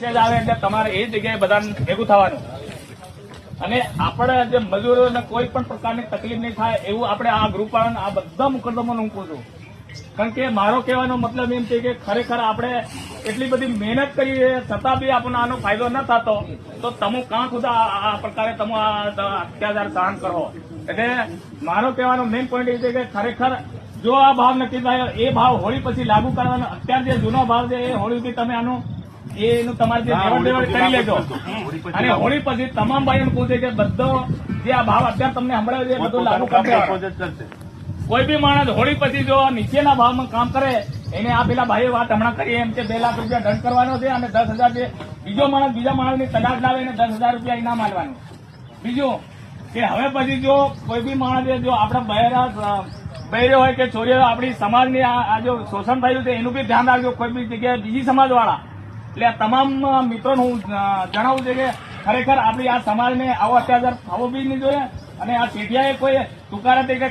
Message આવે એટલે તમારે એ જગ્યાએ બધા ભેગું થવાનું અને આપણે જે મજૂરોને કોઈ પણ પ્રકારની તકલીફ નહીં થાય એવું આપણે આ ગ્રુપ વાળાને આ બધા મુકદ્દમાને હું કહું છું. કારણ કે મારો કહેવાનો મતલબ એમ છે કે ખરેખર આપણે એટલી બધી મહેનત કરીએ છતાં બી આપણને આનો ફાયદો ન થતો તો તમે કાં ખુદા આ પ્રકારે તમે આ અત્યાચાર સહન કરો. એટલે મારો કહેવાનો મેઇન પોઈન્ટ એ છે કે ખરેખર જો આ ભાવ નક્કી થાય એ ભાવ હોળી પછી લાગુ કરવાનો. અત્યારે જે જૂનો ભાવ છે એ હોળી પછી તમે આનું એનું તમારે જે લેવડ દેવડ કરી લેજો અને હોળી પછી તમામ ભાઈઓને પૂછે કે બધો જે આ ભાવ અત્યારે તમને સંભળાય છે એ બધું લાગુ કરશે. કોઈ બી માણસ હોળી પછી જો નીચેના ભાવમાં કામ કરે એને આ પેલા ભાઈએ વાત હમણાં કરી એમ કે 2 લાખ રૂપિયા દંડ કરવાનો છે અને 10,000 જે બીજો માણસ બીજા માણસની તલાશ લાવે એને 10,000 રૂપિયા ઇનામ આપવાનું. બીજું કે હવે પછી જો કોઈ બી માણસ જો આપણા બહેરો હોય કે છોરીઓ આપણી સમાજની આ જો શોષણ થયું છે એનું બી ધ્યાન રાખજો. કોઈ બી જગ્યાએ બીજી સમાજવાળા એટલે આ તમામ મિત્રોને હું જણાવું છે કે ખરેખર આપણી આ સમાજને આવો અત્યાચાર થવો બી નહીં જોઈએ અને આ પેઢીયાએ કોઈ તુકારા તરીકે